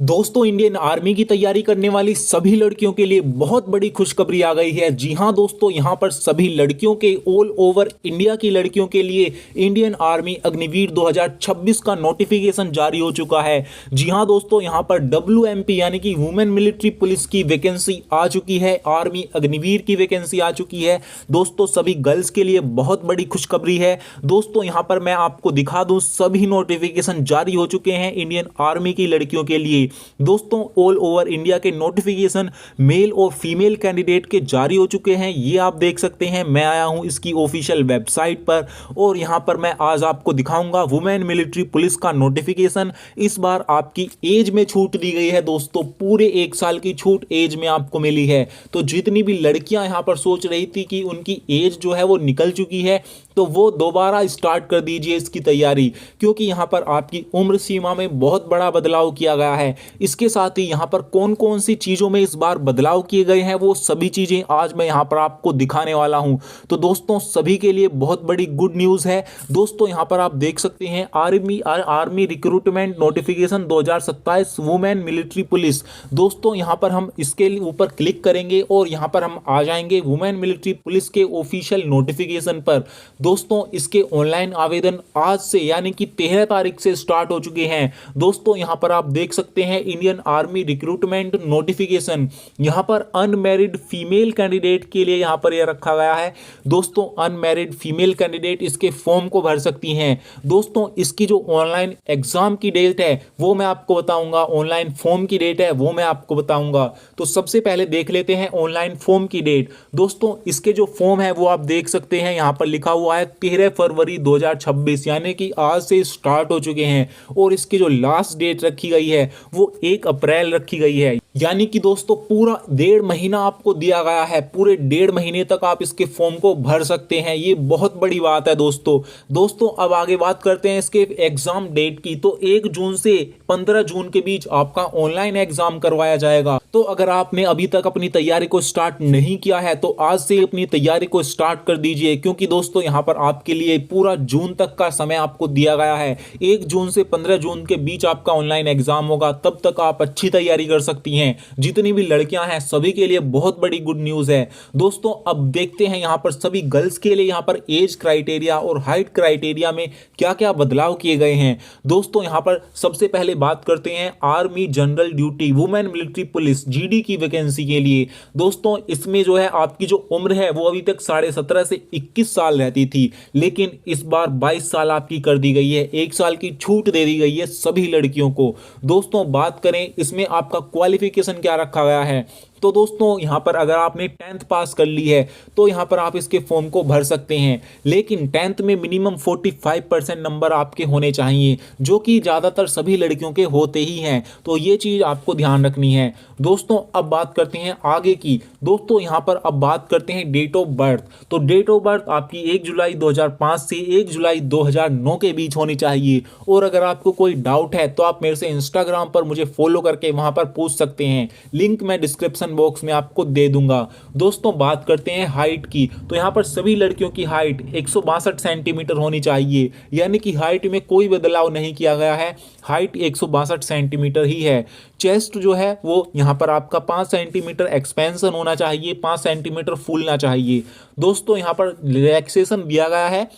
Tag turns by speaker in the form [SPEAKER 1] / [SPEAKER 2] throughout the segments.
[SPEAKER 1] दोस्तों, Indian army की तैयारी करने वाली सभी लड़कियों के लिए बहुत बड़ी खुशखबरी आ गई है। जी हां दोस्तों, यहां पर सभी लड़कियों के ऑल ओवर इंडिया की लड़कियों के लिए इंडियन आर्मी अग्निवीर 2026 का नोटिफिकेशन जारी हो चुका है। जी हां दोस्तों, यहां पर WMP यानी कि वुमेन मिलिट्री पुलिस की वैकेंसी आ चुकी है, आर्मी अग्निवीर की वैकेंसी आ चुकी है। दोस्तों, सभी गर्ल्स के लिए बहुत बड़ी खुशखबरी है। दोस्तों, यहां पर मैं आपको दिखा दूं, सभी नोटिफिकेशन जारी हो चुके हैं इंडियन आर्मी की लड़कियों के लिए। दोस्तों, ऑल ओवर इंडिया के नोटिफिकेशन मेल और फीमेल कैंडिडेट के जारी हो चुके हैं। ये आप देख सकते हैं, मैं आया हूं इसकी ऑफिशियल वेबसाइट पर और यहां पर मैं आज आपको दिखाऊंगा वुमेन मिलिट्री पुलिस का नोटिफिकेशन। इस बार आपकी एज में छूट दी गई है दोस्तों, पूरे 1 साल की छूट एज में आपको मिली है। तो जितनी भी लड़कियां यहां पर सोच रही थी कि उनकी एज जो है वो निकल चुकी है, तो वो दोबारा स्टार्ट कर दीजिए इसकी तैयारी, क्योंकि यहां पर आपकी उम्र सीमा में बहुत बड़ा बदलाव किया गया है। इसके साथ ही यहां पर कौन कौन सी चीजों में इस बार बदलाव किए गए हैं, वो सभी चीजें आज मैं यहां पर आपको दिखाने वाला हूं। तो दोस्तों, सभी के लिए बहुत बड़ी गुड न्यूज है। दोस्तों, यहां पर आप देख सकते हैं army recruitment notification 2027 women military police. दोस्तों, यहां पर हम इसके ऊपर क्लिक करेंगे और यहां पर हम आ जाएंगे वुमेन मिलिट्री पुलिस के ऑफिशियल नोटिफिकेशन पर। दोस्तों, इसके ऑनलाइन आवेदन आज से यानी कि 13 तारीख से स्टार्ट हो चुके हैं। दोस्तों, यहां पर आप देख सकते हैं इंडियन आर्मी रिक्रूटमेंट नोटिफिकेशन, यहां पर अनमैरिड फीमेल कैंडिडेट के लिए यहां पर यह रखा गया है। दोस्तों, अनमैरिड फीमेल कैंडिडेट इसके फॉर्म को भर सकती हैं। दोस्तों, इसकी जो ऑनलाइन एग्जाम की डेट है वो मैं आपको बताऊंगा, ऑनलाइन फॉर्म की डेट है वो मैं आपको बताऊंगा। तो सबसे पहले देख लेते हैं ऑनलाइन फॉर्म की डेट। दोस्तों, इसके जो फॉर्म है वो आप देख सकते हैं, यहां पर लिखा हुआ है 13 फरवरी 2026, यानी कि आज से स्टार्ट हो चुके हैं। और इसकी जो लास्ट डेट रखी गई है वो 1 अप्रैल रखी गई है, यानी कि दोस्तों पूरा 1.5 महीना आपको दिया गया है। पूरे 1.5 महीने तक आप इसके फॉर्म को भर सकते हैं, ये बहुत बड़ी बात है दोस्तों। अब आगे बात करते हैं इसके एग्जाम डेट की। तो 1 जून से 15 जून के बीच आपका ऑनलाइन एग्जाम करवाया जाएगा। तो अगर आपने अभी तक अपनी तैयारी को स्टार्ट नहीं किया है तो आज से अपनी तैयारी को स्टार्ट कर दीजिए, क्योंकि दोस्तों यहां पर आपके लिए पूरा जून तक का समय आपको दिया गया है। 1 जून से 15 जून के बीच आपका ऑनलाइन एग्जाम होगा, तब तक आप अच्छी तैयारी कर सकती हैं। जितनी भी लड़कियां हैं सभी के लिए बहुत बड़ी गुड न्यूज है। दोस्तों, अब देखते हैं यहां पर सभी गर्ल्स के लिए यहां पर एज क्राइटेरिया और हाइट क्राइटेरिया में क्या क्या बदलाव किए गए हैं। दोस्तों, यहां पर सबसे पहले बात करते हैं army general duty women military police GD की वैकेंसी के लिए। दोस्तों, इसमें जो है आपकी जो उम्र है वो अभी तक 17.5 से 21 साल रहती थी, लेकिन इस बार 22 साल आपकी कर दी गई है। 1 साल की छूट दे दी गई है सभी लड़कियों को। दोस्तों, बात करें इसमें आपका क्वालिफिकेशन क्या रखा गया है, तो दोस्तों यहां पर अगर आपने 10th पास कर ली है तो यहां पर आप इसके फॉर्म को भर सकते हैं, लेकिन 10th में मिनिमम 45% नंबर आपके होने चाहिए, जो कि ज़्यादातर सभी लड़कियों के होते ही हैं। तो ये चीज़ आपको ध्यान रखनी है। दोस्तों, अब बात करते हैं आगे की। दोस्तों, यहां पर अब बात करते हैं डेट ऑफ बर्थ। तो डेट ऑफ बर्थ आपकी 1 जुलाई 2005 से 1 जुलाई 2009 के बीच होनी चाहिए। और अगर आपको कोई डाउट है तो आप मेरे से इंस्टाग्राम पर मुझे फॉलो करके वहां पर पूछ सकते हैं, लिंक मैं डिस्क्रिप्शन बॉक्स में आपको दे दूंगा। दोस्तों, बात करते हैं हाइट की। तो यहां पर सभी लड़कियों की हाइट 162 सेंटीमीटर होनी चाहिए, यानी कि हाइट में कोई बदलाव नहीं किया गया है, हाइट 162 सेंटीमीटर ही है। चेस्ट जो है वो यहां पर आपका 5 सेंटीमीटर एक्सपेंशन होना चाहिए, 5 सेंटीमीटर फूलना चाहिए। दोस्तों, यहां पर रिलैक्सेशन दिया गया है।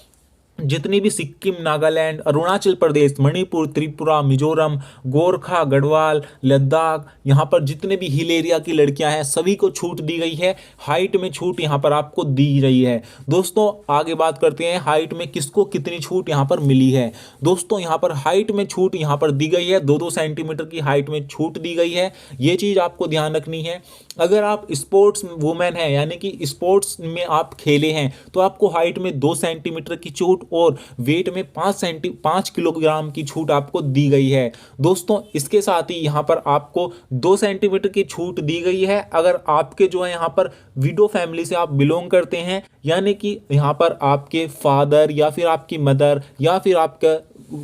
[SPEAKER 1] जितनी भी सिक्किम, नागालैंड, अरुणाचल प्रदेश, मणिपुर, त्रिपुरा, मिजोरम, गोरखा, गढ़वाल, लद्दाख, यहाँ पर जितने भी हिल एरिया की लड़कियां हैं सभी को छूट दी गई है। हाइट में छूट यहाँ पर आपको दी रही है। दोस्तों, आगे बात करते हैं हाइट में किसको कितनी छूट यहाँ पर मिली है। दोस्तों, यहाँ पर हाइट में छूट यहाँ पर दी गई है, 2-2 सेंटीमीटर की हाइट में छूट दी गई है। ये चीज़ आपको ध्यान रखनी है। अगर आप स्पोर्ट्स वुमेन हैं, यानी कि स्पोर्ट्स में आप खेले हैं, तो आपको हाइट में 2 सेंटीमीटर की छूट और वेट में 5 किलोग्राम की छूट आपको दी गई है। दोस्तों, इसके साथ ही यहाँ पर आपको 2 सेंटीमीटर की छूट दी गई है अगर आपके जो है यहाँ पर विडो फैमिली से आप बिलोंग करते हैं, यानी कि यहाँ पर आपके फादर या फिर आपकी मदर या फिर आपका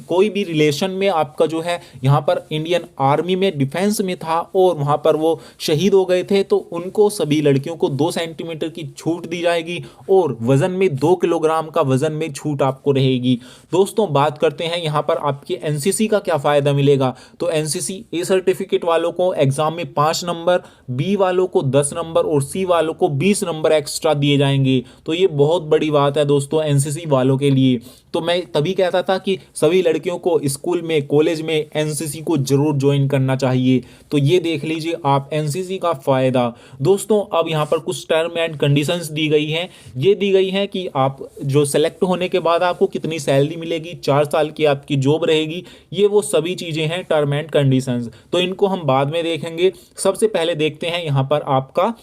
[SPEAKER 1] कोई भी रिलेशन में आपका जो है यहाँ पर इंडियन आर्मी में डिफेंस में था और वहाँ पर वो शहीद हो गए थे, तो उनको सभी लड़कियों को 2 सेंटीमीटर की छूट दी जाएगी और वजन में 2 किलोग्राम का वजन में छूट आपको रहेगी। दोस्तों बात करते हैं यहाँ पर आपके एनसीसी का क्या फ़ायदा मिलेगा। तो एनसीसी ए सर्टिफिकेट वालों को एग्जाम में 5 नंबर, बी वालों को 10 नंबर और सी वालों को 20 नंबर एक्स्ट्रा दिए जाएंगे। तो ये बहुत बड़ी बात है दोस्तों एनसीसी वालों के लिए। तो मैं तभी कहता था कि सभी लड़कियों को स्कूल में कॉलेज में एनसीसी को जरूर ज्वाइन करना चाहिए। तो ये देख लीजिए आप एनसीसी का फ़ायदा। दोस्तों अब यहाँ पर कुछ टर्म एंड कंडीशंस दी गई हैं। ये दी गई हैं कि आप जो सेलेक्ट होने के बाद आपको कितनी सैलरी मिलेगी, 4 साल की आपकी जॉब रहेगी, ये वो सभी चीज़ें हैं टर्म एंड कंडीशंस। तो इनको हम बाद में देखेंगे। सबसे पहले देखते हैं यहाँ पर आपका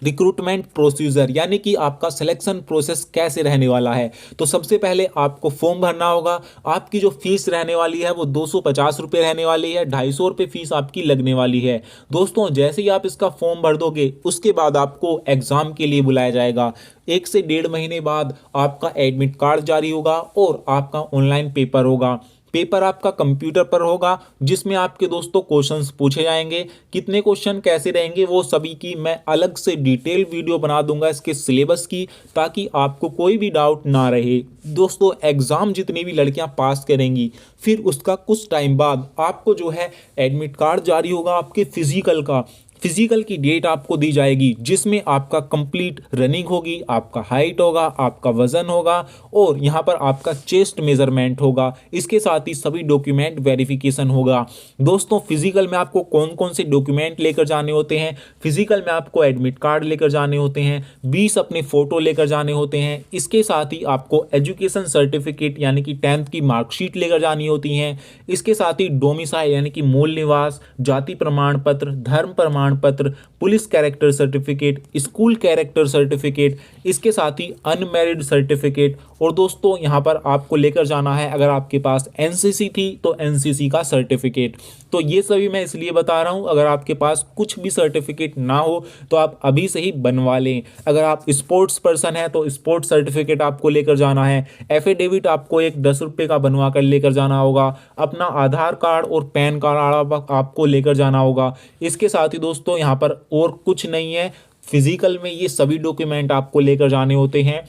[SPEAKER 1] रिक्रूटमेंट प्रोसीजर, यानी कि आपका सिलेक्शन प्रोसेस कैसे रहने वाला है। तो सबसे पहले आपको फॉर्म भरना होगा। आपकी जो फीस रहने वाली है वो 250 रुपये रहने वाली है, 250 रुपये फीस आपकी लगने वाली है। दोस्तों जैसे ही आप इसका फॉर्म भर दोगे उसके बाद आपको एग्ज़ाम के लिए बुलाया जाएगा। 1 से 1.5 महीने बाद आपका एडमिट कार्ड जारी होगा और आपका ऑनलाइन पेपर होगा। पेपर आपका कंप्यूटर पर होगा जिसमें आपके दोस्तों क्वेश्चंस पूछे जाएंगे। कितने क्वेश्चन कैसे रहेंगे वो सभी की मैं अलग से डिटेल वीडियो बना दूंगा इसके सिलेबस की, ताकि आपको कोई भी डाउट ना रहे। दोस्तों एग्ज़ाम जितनी भी लड़कियां पास करेंगी फिर उसका कुछ टाइम बाद आपको जो है एडमिट कार्ड जारी होगा आपके फिजिकल की डेट आपको दी जाएगी, जिसमें आपका कंप्लीट रनिंग होगी, आपका हाइट होगा, आपका वजन होगा और यहाँ पर आपका चेस्ट मेजरमेंट होगा। इसके साथ ही सभी डॉक्यूमेंट वेरिफिकेशन होगा। दोस्तों फिजिकल में आपको कौन कौन से डॉक्यूमेंट लेकर जाने होते हैं। फिजिकल में आपको एडमिट कार्ड लेकर जाने होते हैं, 20 अपने फ़ोटो लेकर जाने होते हैं। इसके साथ ही आपको एजुकेशन सर्टिफिकेट यानी कि 10th की मार्कशीट लेकर जानी होती हैं। इसके साथ ही डोमिसाइल यानी कि मूल निवास, जाति प्रमाण पत्र, धर्म प्रमाण पत्र, police character certificate, school character certificate, इसके साथ ही अनमैरिड सर्टिफिकेट। और दोस्तों यहाँ पर आपको लेकर जाना है, अगर आपके पास एनसीसी थी तो एनसीसी का सर्टिफिकेट। तो ये सभी मैं इसलिए बता रहा हूँ, अगर आपके पास कुछ भी सर्टिफिकेट ना हो तो आप अभी से ही बनवा लें। अगर आप स्पोर्ट्स पर्सन हैं तो स्पोर्ट्स सर्टिफिकेट आपको लेकर जाना है। एफिडेविट आपको एक 10 रुपये का बनवा कर लेकर जाना होगा। अपना आधार कार्ड और पैन कार्ड आपको लेकर जाना होगा। इसके साथ ही दोस्तों यहाँ पर और कुछ नहीं है, फिजिकल में ये सभी डॉक्यूमेंट आपको लेकर जाने होते हैं।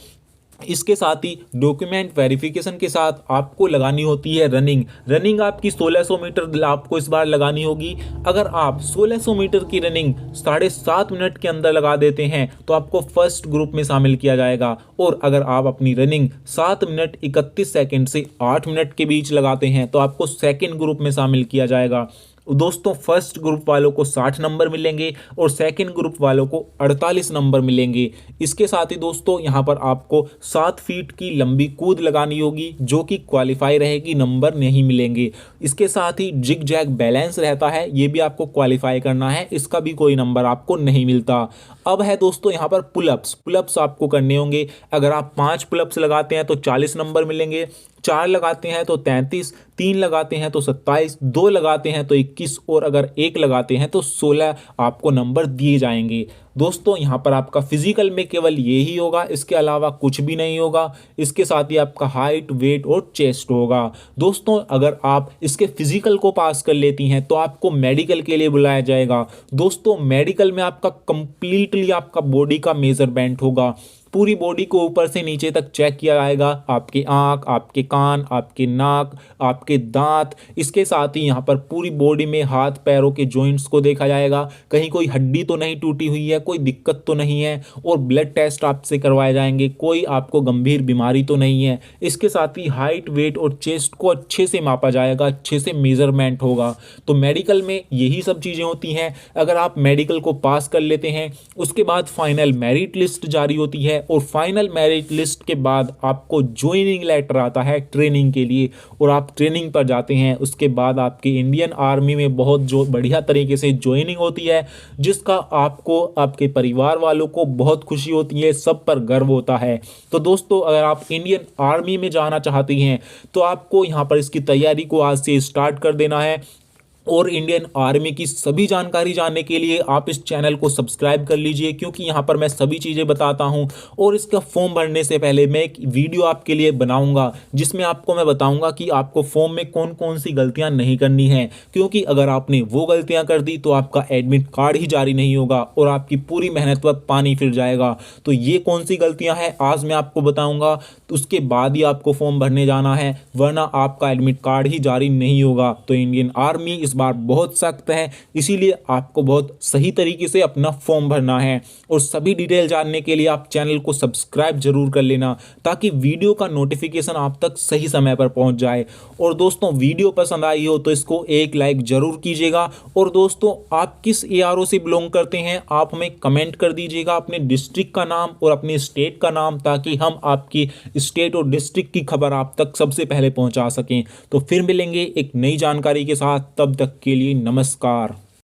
[SPEAKER 1] इसके साथ ही डॉक्यूमेंट वेरिफिकेशन के साथ आपको लगानी होती है रनिंग आपकी 1600 मीटर आपको इस बार लगानी होगी। अगर आप 1600 मीटर की रनिंग 7.5 मिनट के अंदर लगा देते हैं तो आपको फर्स्ट ग्रुप में शामिल किया जाएगा। और अगर आप अपनी रनिंग 7 मिनट 31 सेकंड से 8 मिनट के बीच लगाते हैं तो आपको सेकेंड ग्रुप में शामिल किया जाएगा। दोस्तों फर्स्ट ग्रुप वालों को 60 नंबर मिलेंगे और सेकंड ग्रुप वालों को 48 नंबर मिलेंगे। इसके साथ ही दोस्तों यहाँ पर आपको 7 फीट की लंबी कूद लगानी होगी, जो कि क्वालिफाई रहेगी, नंबर नहीं मिलेंगे। इसके साथ ही जिग जैग बैलेंस रहता है, ये भी आपको क्वालिफाई करना है, इसका भी कोई नंबर आपको नहीं मिलता। अब है दोस्तों यहाँ पर पुलअप्स आपको करने होंगे। अगर आप 5 पुलअप्स लगाते हैं तो 40 नंबर मिलेंगे, 4 लगाते हैं तो 33, 3 लगाते हैं तो 27, 2 लगाते हैं तो 21 और अगर 1 लगाते हैं तो 16 आपको नंबर दिए जाएंगे। दोस्तों यहाँ पर आपका फिजिकल में केवल यही होगा, इसके अलावा कुछ भी नहीं होगा। इसके साथ ही आपका हाइट, वेट और चेस्ट होगा। दोस्तों अगर आप इसके फिजिकल को पास कर लेती हैं तो आपको मेडिकल के लिए बुलाया जाएगा। दोस्तों मेडिकल में आपका कंप्लीटली आपका बॉडी का मेजरमेंट होगा, पूरी बॉडी को ऊपर से नीचे तक चेक किया जाएगा। आपके आँख, आपके कान, आपके नाक, आपके दांत, इसके साथ ही यहाँ पर पूरी बॉडी में हाथ पैरों के जॉइंट्स को देखा जाएगा, कहीं कोई हड्डी तो नहीं टूटी हुई है, कोई दिक्कत तो नहीं है। और ब्लड टेस्ट आपसे करवाए जाएंगे, कोई आपको गंभीर बीमारी तो नहीं है। इसके साथ ही हाइट, वेट और चेस्ट को अच्छे से मापा जाएगा, अच्छे से मेजरमेंट होगा। तो मेडिकल में यही सब चीज़ें होती हैं। अगर आप मेडिकल को पास कर लेते हैं उसके बाद फाइनल मेरिट लिस्ट जारी होती है और फाइनल मेरिट लिस्ट के बाद आपको ज्वाइनिंग लेटर आता है ट्रेनिंग के लिए और आप ट्रेनिंग पर जाते हैं। उसके बाद आपकी इंडियन आर्मी में बहुत जो बढ़िया तरीके से ज्वाइनिंग होती है, जिसका आपको, आपके परिवार वालों को बहुत खुशी होती है, सब पर गर्व होता है। तो दोस्तों अगर आप इंडियन आर्मी में जाना चाहती हैं तो आपको यहाँ पर इसकी तैयारी को आज से स्टार्ट कर देना है। और इंडियन आर्मी की सभी जानकारी जानने के लिए आप इस चैनल को सब्सक्राइब कर लीजिए, क्योंकि यहाँ पर मैं सभी चीज़ें बताता हूँ। और इसका फॉर्म भरने से पहले मैं एक वीडियो आपके लिए बनाऊंगा जिसमें आपको मैं बताऊंगा कि आपको फॉर्म में कौन कौन सी गलतियाँ नहीं करनी है, क्योंकि अगर आपने वो गलतियाँ कर दी तो आपका एडमिट कार्ड ही जारी नहीं होगा और आपकी पूरी मेहनत पर पानी फिर जाएगा। तो ये कौन सी गलतियाँ हैं आज मैं आपको बताऊँगा, तो उसके बाद ही आपको फॉर्म भरने जाना है, वरना आपका एडमिट कार्ड ही जारी नहीं होगा। तो इंडियन आर्मी इस बार बहुत सख्त है, इसीलिए आपको बहुत सही तरीके से अपना फॉर्म भरना है। और सभी डिटेल जानने के लिए आप चैनल को सब्सक्राइब जरूर कर लेना, ताकि वीडियो का नोटिफिकेशन आप तक सही समय पर पहुंच जाए। और दोस्तों, वीडियो पसंद आई हो तो इसको एक लाइक जरूर कीजिएगा। और दोस्तों, आप किस एआरओ से बिलोंग करते हैं आप हमें कमेंट कर दीजिएगा, अपने डिस्ट्रिक्ट का नाम और अपने स्टेट का नाम, ताकि हम आपकी स्टेट और डिस्ट्रिक्ट की खबर आप तक सबसे पहले पहुंचा सकें। तो फिर मिलेंगे एक नई जानकारी के साथ, तब तक के लिए नमस्कार।